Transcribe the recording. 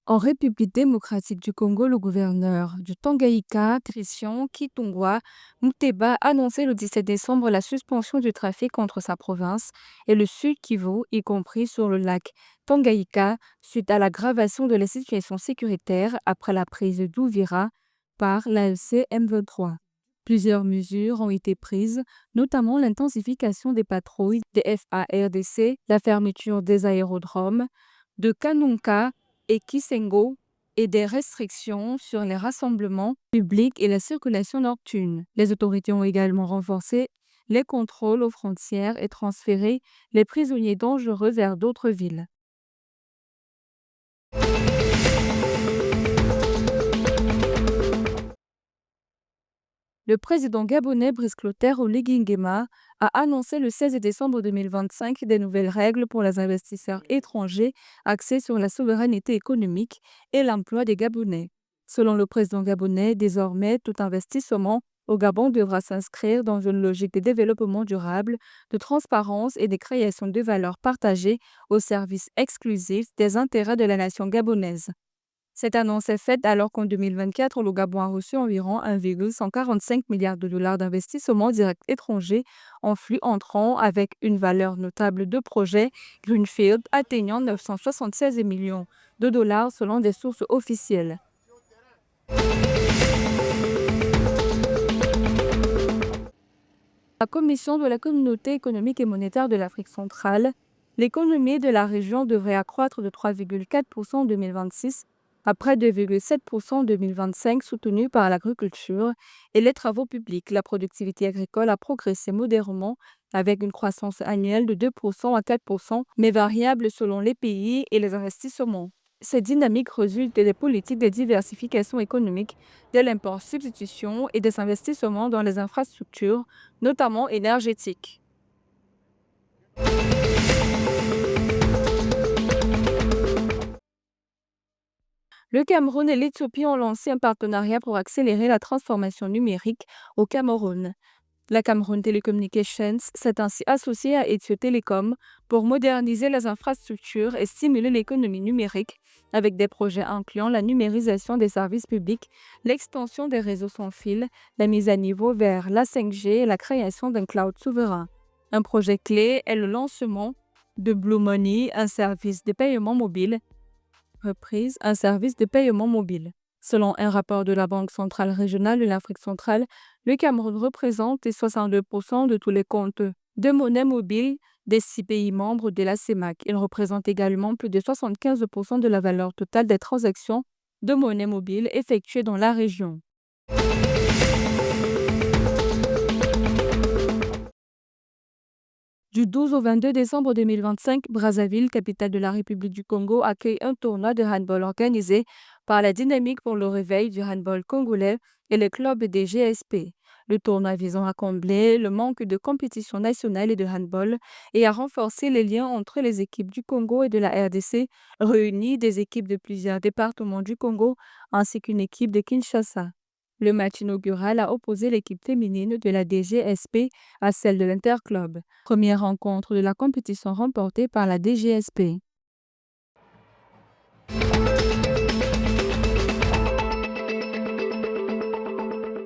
En République démocratique du Congo, le gouverneur du Tanganyika, Christian Kitungwa Muteba, a annoncé le 17 décembre la suspension du trafic entre sa province et le Sud Kivu, y compris sur le lac Tanganyika, suite à l'aggravation de la situation sécuritaire après la prise d'Ouvira par l'AFC M23. Plusieurs mesures ont été prises, notamment l'intensification des patrouilles des FARDC, la fermeture des aérodromes de Kanunka et Kisengo et des restrictions sur les rassemblements publics et la circulation nocturne. Les autorités ont également renforcé les contrôles aux frontières et transféré les prisonniers dangereux vers d'autres villes. Le président gabonais Brice Clotaire Oligui Nguema a annoncé le 16 décembre 2025 des nouvelles règles pour les investisseurs étrangers axées sur la souveraineté économique et l'emploi des Gabonais. Selon le président gabonais, désormais, tout investissement au Gabon devra s'inscrire dans une logique de développement durable, de transparence et de création de valeur partagée au service exclusif des intérêts de la nation gabonaise. Cette annonce est faite alors qu'en 2024, le Gabon a reçu environ 1,145 milliard de dollars d'investissements directs étrangers en flux entrants avec une valeur notable de projets Greenfield atteignant 976 millions de dollars selon des sources officielles. La Commission de la Communauté économique et monétaire de l'Afrique centrale, l'économie de la région devrait accroître de 3,4% en 2026 à près de 2,7% en 2025, soutenu par l'agriculture et les travaux publics. La productivité agricole a progressé modérément avec une croissance annuelle de 2% à 4%, mais variable selon les pays et les investissements. Cette dynamique résulte des politiques de diversification économique, de l'import-substitution et des investissements dans les infrastructures, notamment énergétiques. Le Cameroun et l'Éthiopie ont lancé un partenariat pour accélérer la transformation numérique au Cameroun. La Cameroun Telecommunications s'est ainsi associée à Ethio Telecom pour moderniser les infrastructures et stimuler l'économie numérique avec des projets incluant la numérisation des services publics, l'extension des réseaux sans fil, la mise à niveau vers la 5G et la création d'un cloud souverain. Un projet clé est le lancement de Blue Money, un service de paiement mobile Selon un rapport de la Banque centrale régionale de l'Afrique centrale, le Cameroun représente 62% de tous les comptes de monnaie mobile des 6 pays membres de la CEMAC. Il représente également plus de 75% de la valeur totale des transactions de monnaie mobile effectuées dans la région. Du 12 au 22 décembre 2025, Brazzaville, capitale de la République du Congo, accueille un tournoi de handball organisé par la Dynamique pour le réveil du handball congolais et le club des GSP. Le tournoi visant à combler le manque de compétition nationale et de handball et à renforcer les liens entre les équipes du Congo et de la RDC, réunit des équipes de plusieurs départements du Congo ainsi qu'une équipe de Kinshasa. Le match inaugural a opposé l'équipe féminine de la DGSP à celle de l'Interclub, première rencontre de la compétition remportée par la DGSP.